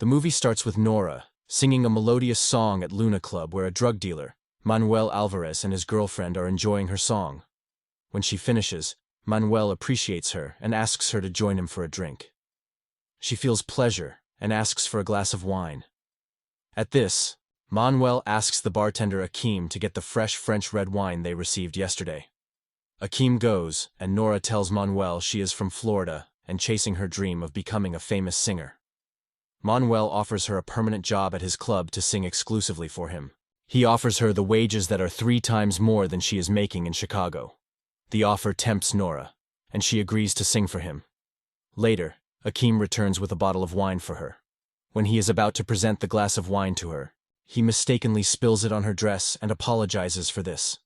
The movie starts with Nora singing a melodious song at Luna Club where a drug dealer, Manuel Alvarez, and his girlfriend are enjoying her song. When she finishes, Manuel appreciates her and asks her to join him for a drink. She feels pleasure and asks for a glass of wine. At this, Manuel asks the bartender Akim to get the fresh French red wine they received yesterday. Akim goes, and Nora tells Manuel she is from Florida and chasing her dream of becoming a famous singer. Manuel offers her a permanent job at his club to sing exclusively for him. He offers her the wages that are 3 times more than she is making in Chicago. The offer tempts Nora, and she agrees to sing for him. Later, Akim returns with a bottle of wine for her. When he is about to present the glass of wine to her, he mistakenly spills it on her dress and apologizes for this.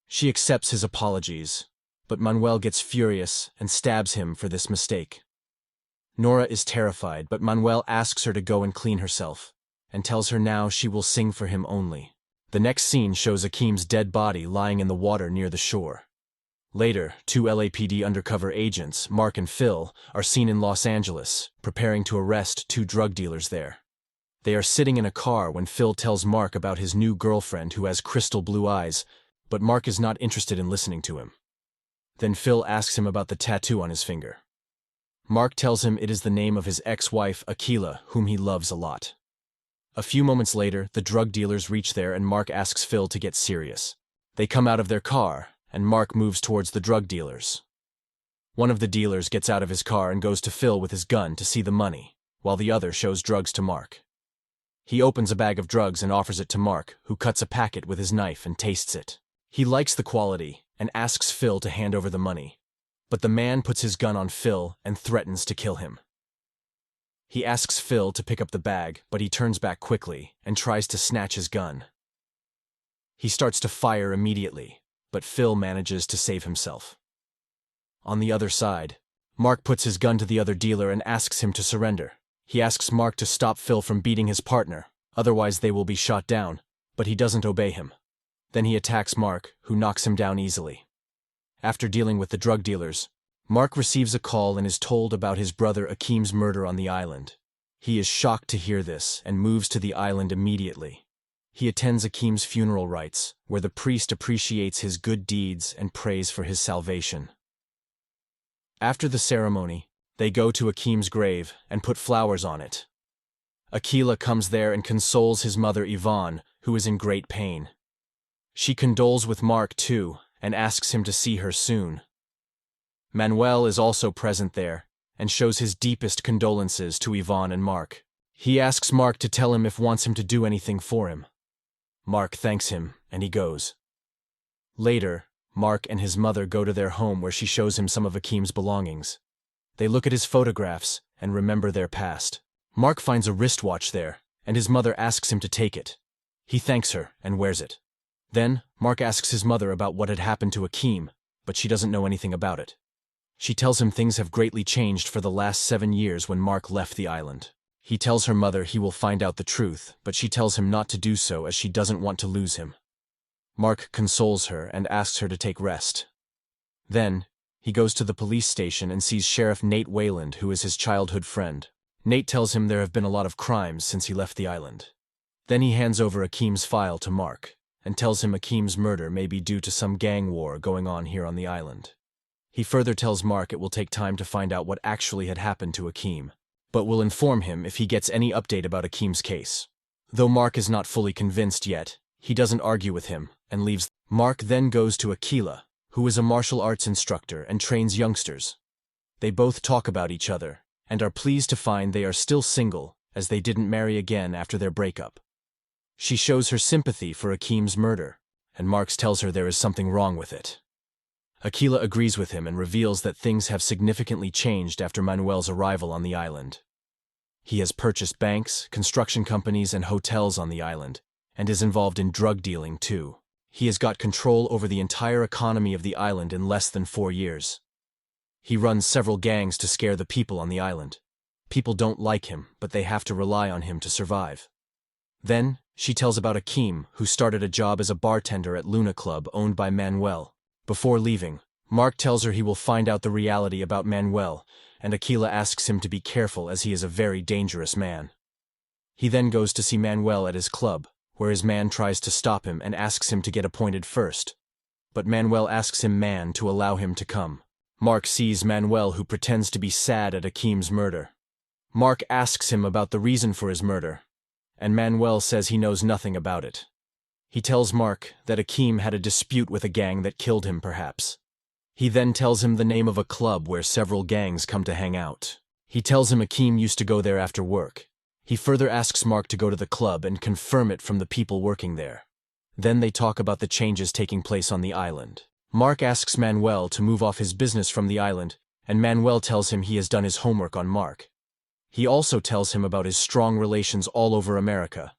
She accepts his apologies, but Manuel gets furious and stabs him for this mistake. Nora is terrified, but Manuel asks her to go and clean herself, and tells her now she will sing for him only. The next scene shows Akim's dead body lying in the water near the shore. Later, 2 LAPD undercover agents, Mark and Phil, are seen in Los Angeles, preparing to arrest 2 drug dealers there. They are sitting in a car when Phil tells Mark about his new girlfriend who has crystal blue eyes, but Mark is not interested in listening to him. Then Phil asks him about the tattoo on his finger. Mark tells him it is the name of his ex-wife, Akila, whom he loves a lot. A few moments later, the drug dealers reach there and Mark asks Phil to get serious. They come out of their car, and Mark moves towards the drug dealers. One of the dealers gets out of his car and goes to Phil with his gun to see the money, while the other shows drugs to Mark. He opens a bag of drugs and offers it to Mark, who cuts a packet with his knife and tastes it. He likes the quality and asks Phil to hand over the money. But the man puts his gun on Phil and threatens to kill him. He asks Phil to pick up the bag, but he turns back quickly and tries to snatch his gun. He starts to fire immediately, but Phil manages to save himself. On the other side, Mark puts his gun to the other dealer and asks him to surrender. He asks Mark to stop Phil from beating his partner, otherwise they will be shot down, but he doesn't obey him. Then he attacks Mark, who knocks him down easily. After dealing with the drug dealers, Mark receives a call and is told about his brother Akim's murder on the island. He is shocked to hear this and moves to the island immediately. He attends Akim's funeral rites, where the priest appreciates his good deeds and prays for his salvation. After the ceremony, they go to Akim's grave and put flowers on it. Akila comes there and consoles his mother Yvonne, who is in great pain. She condoles with Mark too, and asks him to see her soon. Manuel is also present there, and shows his deepest condolences to Yvonne and Mark. He asks Mark to tell him if wants him to do anything for him. Mark thanks him, and he goes. Later, Mark and his mother go to their home where she shows him some of Akim's belongings. They look at his photographs and remember their past. Mark finds a wristwatch there, and his mother asks him to take it. He thanks her and wears it. Then, Mark asks his mother about what had happened to Akim, but she doesn't know anything about it. She tells him things have greatly changed for the last 7 years when Mark left the island. He tells her mother he will find out the truth, but she tells him not to do so as she doesn't want to lose him. Mark consoles her and asks her to take rest. Then, he goes to the police station and sees Sheriff Nate Wayland, who is his childhood friend. Nate tells him there have been a lot of crimes since he left the island. Then he hands over Akim's file to Mark, and tells him Akim's murder may be due to some gang war going on here on the island. He further tells Mark it will take time to find out what actually had happened to Akim, but will inform him if he gets any update about Akim's case. Though Mark is not fully convinced yet, he doesn't argue with him and leaves. Mark then goes to Akila, who is a martial arts instructor and trains youngsters. They both talk about each other, and are pleased to find they are still single, as they didn't marry again after their breakup. She shows her sympathy for Akim's murder, and Mark tells her there is something wrong with it. Akila agrees with him and reveals that things have significantly changed after Manuel's arrival on the island. He has purchased banks, construction companies, and hotels on the island, and is involved in drug dealing too. He has got control over the entire economy of the island in less than 4 years. He runs several gangs to scare the people on the island. People don't like him, but they have to rely on him to survive. Then, she tells about Akim, who started a job as a bartender at Luna Club owned by Manuel. Before leaving, Mark tells her he will find out the reality about Manuel, and Aquila asks him to be careful as he is a very dangerous man. He then goes to see Manuel at his club, where his man tries to stop him and asks him to get appointed first. But Manuel asks him to allow him to come. Mark sees Manuel, who pretends to be sad at Akim's murder. Mark asks him about the reason for his murder, and Manuel says he knows nothing about it. He tells Mark that Akim had a dispute with a gang that killed him, perhaps. He then tells him the name of a club where several gangs come to hang out. He tells him Akim used to go there after work. He further asks Mark to go to the club and confirm it from the people working there. Then they talk about the changes taking place on the island. Mark asks Manuel to move off his business from the island, and Manuel tells him he has done his homework on Mark. He also tells him about his strong relations all over America,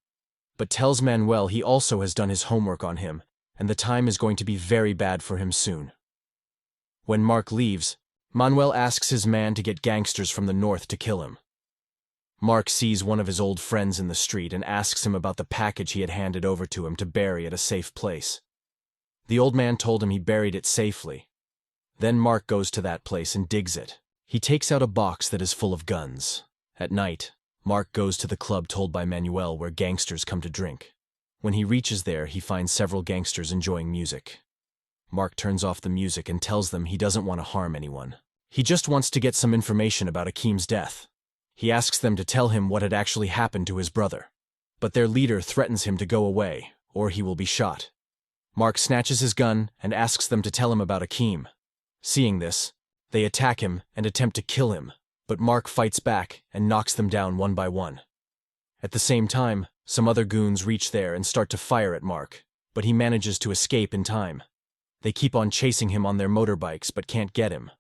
but tells Manuel he also has done his homework on him, and the time is going to be very bad for him soon. When Mark leaves, Manuel asks his man to get gangsters from the north to kill him. Mark sees one of his old friends in the street and asks him about the package he had handed over to him to bury at a safe place. The old man told him he buried it safely. Then Mark goes to that place and digs it. He takes out a box that is full of guns. At night, Mark goes to the club told by Manuel where gangsters come to drink. When he reaches there, he finds several gangsters enjoying music. Mark turns off the music and tells them he doesn't want to harm anyone. He just wants to get some information about Akim's death. He asks them to tell him what had actually happened to his brother. But their leader threatens him to go away, or he will be shot. Mark snatches his gun and asks them to tell him about Akim. Seeing this, they attack him and attempt to kill him, but Mark fights back and knocks them down one by one. At the same time, some other goons reach there and start to fire at Mark, but he manages to escape in time. They keep on chasing him on their motorbikes but can't get him.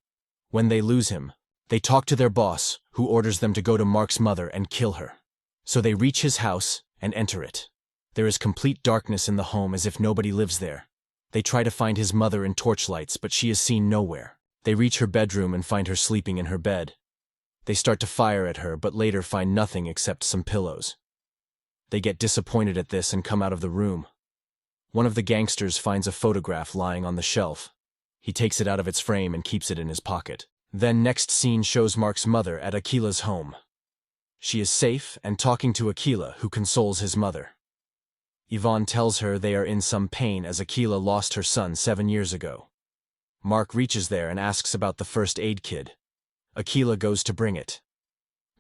When they lose him, they talk to their boss, who orders them to go to Mark's mother and kill her. So they reach his house and enter it. There is complete darkness in the home as if nobody lives there. They try to find his mother in torchlights, but she is seen nowhere. They reach her bedroom and find her sleeping in her bed. They start to fire at her, but later find nothing except some pillows. They get disappointed at this and come out of the room. One of the gangsters finds a photograph lying on the shelf. He takes it out of its frame and keeps it in his pocket. Then next scene shows Mark's mother at Aquila's home. She is safe and talking to Aquila, who consoles his mother. Yvonne tells her they are in some pain as Aquila lost her son 7 years ago. Mark reaches there and asks about the first aid kit. Aquila goes to bring it.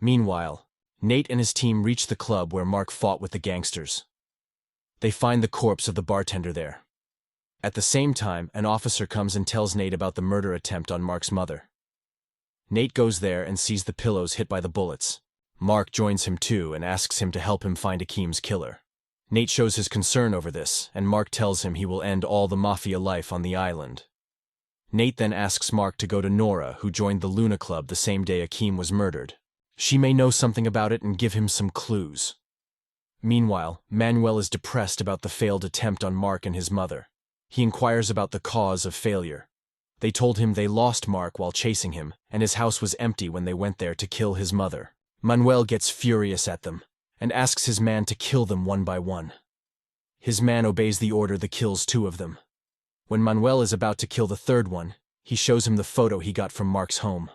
Meanwhile, Nate and his team reach the club where Mark fought with the gangsters. They find the corpse of the bartender there. At the same time, an officer comes and tells Nate about the murder attempt on Mark's mother. Nate goes there and sees the pillows hit by the bullets. Mark joins him too and asks him to help him find Akim's killer. Nate shows his concern over this, and Mark tells him he will end all the mafia life on the island. Nate then asks Mark to go to Nora, who joined the Luna Club the same day Akim was murdered. She may know something about it and give him some clues. Meanwhile, Manuel is depressed about the failed attempt on Mark and his mother. He inquires about the cause of failure. They told him they lost Mark while chasing him, and his house was empty when they went there to kill his mother. Manuel gets furious at them and asks his man to kill them one by one. His man obeys the order that kills 2 of them. When Manuel is about to kill the 3rd one, he shows him the photo he got from Mark's home.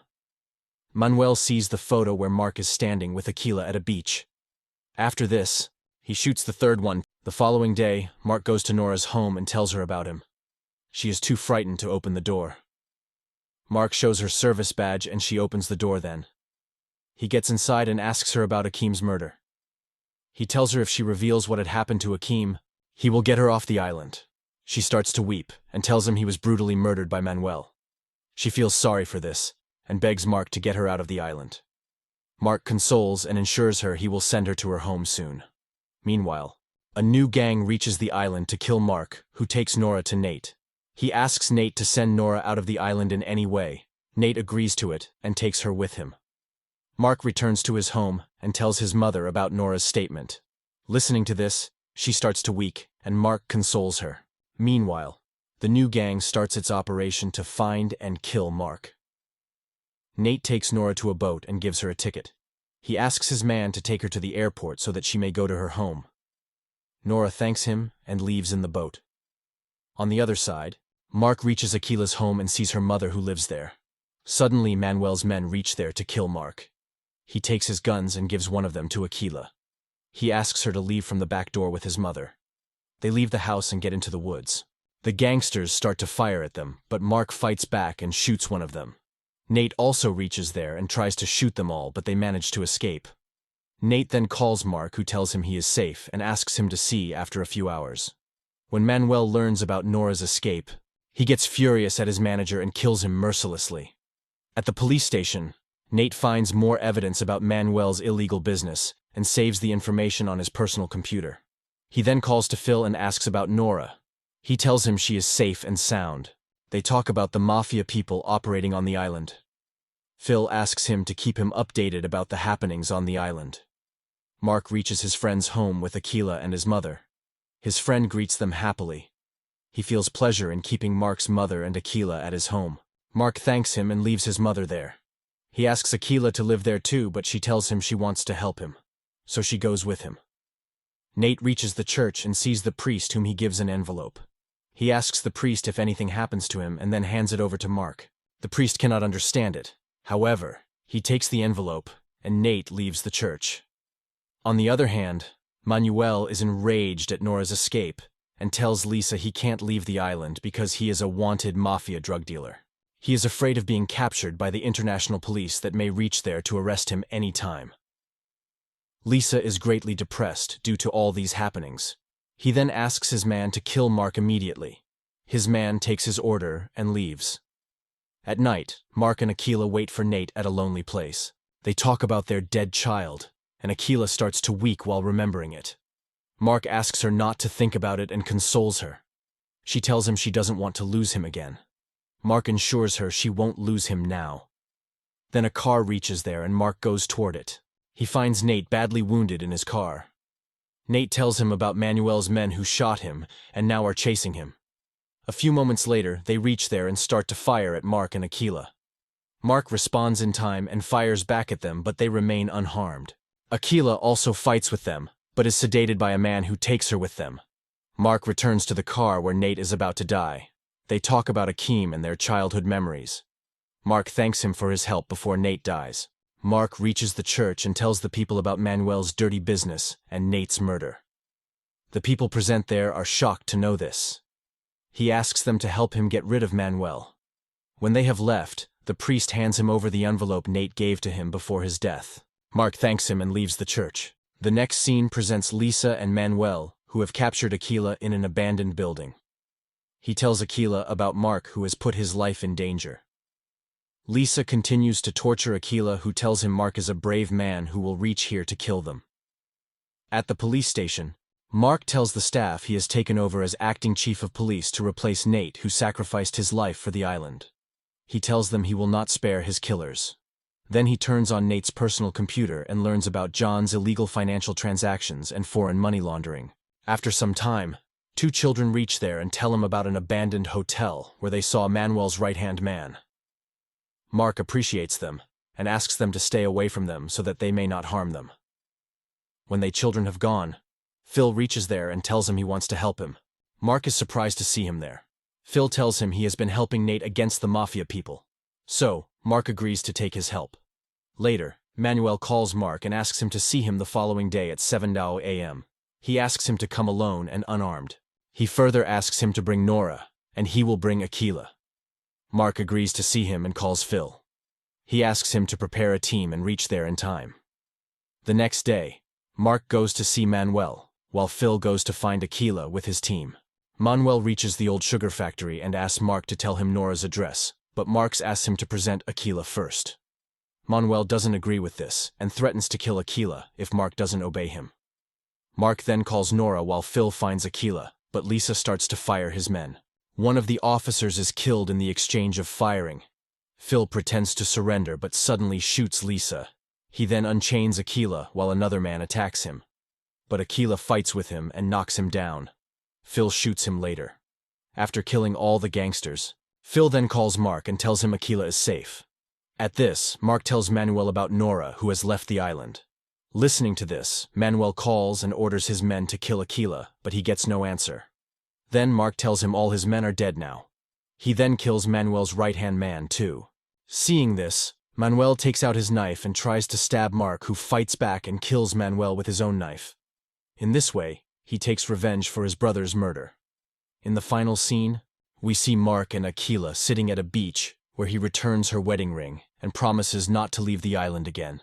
Manuel sees the photo where Mark is standing with Aquila at a beach. After this, he shoots the 3rd one. The following day, Mark goes to Nora's home and tells her about him. She is too frightened to open the door. Mark shows her service badge and she opens the door then. He gets inside and asks her about Akim's murder. He tells her if she reveals what had happened to Akim, he will get her off the island. She starts to weep and tells him he was brutally murdered by Manuel. She feels sorry for this and begs Mark to get her out of the island. Mark consoles and assures her he will send her to her home soon. Meanwhile, a new gang reaches the island to kill Mark, who takes Nora to Nate. He asks Nate to send Nora out of the island in any way. Nate agrees to it and takes her with him. Mark returns to his home and tells his mother about Nora's statement. Listening to this, she starts to weep, and Mark consoles her. Meanwhile, the new gang starts its operation to find and kill Mark. Nate takes Nora to a boat and gives her a ticket. He asks his man to take her to the airport so that she may go to her home. Nora thanks him and leaves in the boat. On the other side, Mark reaches Aquila's home and sees her mother who lives there. Suddenly, Manuel's men reach there to kill Mark. He takes his guns and gives one of them to Aquila. He asks her to leave from the back door with his mother. They leave the house and get into the woods. The gangsters start to fire at them, but Mark fights back and shoots one of them. Nate also reaches there and tries to shoot them all, but they manage to escape. Nate then calls Mark, who tells him he is safe and asks him to see after a few hours. When Manuel learns about Nora's escape, he gets furious at his manager and kills him mercilessly. At the police station, Nate finds more evidence about Manuel's illegal business and saves the information on his personal computer. He then calls to Phil and asks about Nora. He tells him she is safe and sound. They talk about the mafia people operating on the island. Phil asks him to keep him updated about the happenings on the island. Mark reaches his friend's home with Aquila and his mother. His friend greets them happily. He feels pleasure in keeping Mark's mother and Aquila at his home. Mark thanks him and leaves his mother there. He asks Aquila to live there too, but she tells him she wants to help him, so she goes with him. Nate reaches the church and sees the priest, whom he gives an envelope. He asks the priest if anything happens to him and then hands it over to Mark. The priest cannot understand it. However, he takes the envelope, and Nate leaves the church. On the other hand, Manuel is enraged at Nora's escape and tells Lisa he can't leave the island because he is a wanted mafia drug dealer. He is afraid of being captured by the international police that may reach there to arrest him any time. Lisa is greatly depressed due to all these happenings. He then asks his man to kill Mark immediately. His man takes his order and leaves. At night, Mark and Aquila wait for Nate at a lonely place. They talk about their dead child, and Aquila starts to weep while remembering it. Mark asks her not to think about it and consoles her. She tells him she doesn't want to lose him again. Mark assures her she won't lose him now. Then a car reaches there and Mark goes toward it. He finds Nate badly wounded in his car. Nate tells him about Manuel's men who shot him and now are chasing him. A few moments later, they reach there and start to fire at Mark and Aquila. Mark responds in time and fires back at them, but they remain unharmed. Aquila also fights with them, but is sedated by a man who takes her with them. Mark returns to the car where Nate is about to die. They talk about Akim and their childhood memories. Mark thanks him for his help before Nate dies. Mark reaches the church and tells the people about Manuel's dirty business and Nate's murder. The people present there are shocked to know this. He asks them to help him get rid of Manuel. When they have left, the priest hands him over the envelope Nate gave to him before his death. Mark thanks him and leaves the church. The next scene presents Lisa and Manuel, who have captured Aquila in an abandoned building. He tells Aquila about Mark, who has put his life in danger. Lisa continues to torture Aquila, who tells him Mark is a brave man who will reach here to kill them. At the police station, Mark tells the staff he has taken over as acting chief of police to replace Nate, who sacrificed his life for the island. He tells them he will not spare his killers. Then he turns on Nate's personal computer and learns about John's illegal financial transactions and foreign money laundering. After some time, two children reach there and tell him about an abandoned hotel where they saw Manuel's right-hand man. Mark appreciates them and asks them to stay away from them so that they may not harm them. When the children have gone, Phil reaches there and tells him he wants to help him. Mark is surprised to see him there. Phil tells him he has been helping Nate against the mafia people. So, Mark agrees to take his help. Later, Manuel calls Mark and asks him to see him the following day at 7 a.m. He asks him to come alone and unarmed. He further asks him to bring Nora, and he will bring Aquila. Mark agrees to see him and calls Phil. He asks him to prepare a team and reach there in time. The next day, Mark goes to see Manuel, while Phil goes to find Aquila with his team. Manuel reaches the old sugar factory and asks Mark to tell him Nora's address, but Mark asks him to present Aquila first. Manuel doesn't agree with this and threatens to kill Aquila if Mark doesn't obey him. Mark then calls Nora while Phil finds Aquila, but Lisa starts to fire his men. One of the officers is killed in the exchange of firing. Phil pretends to surrender but suddenly shoots Lisa. He then unchains Aquila while another man attacks him. But Aquila fights with him and knocks him down. Phil shoots him later. After killing all the gangsters, Phil then calls Mark and tells him Aquila is safe. At this, Mark tells Manuel about Nora, who has left the island. Listening to this, Manuel calls and orders his men to kill Aquila, but he gets no answer. Then Mark tells him all his men are dead now. He then kills Manuel's right-hand man too. Seeing this, Manuel takes out his knife and tries to stab Mark, who fights back and kills Manuel with his own knife. In this way, he takes revenge for his brother's murder. In the final scene, we see Mark and Aquila sitting at a beach where he returns her wedding ring and promises not to leave the island again.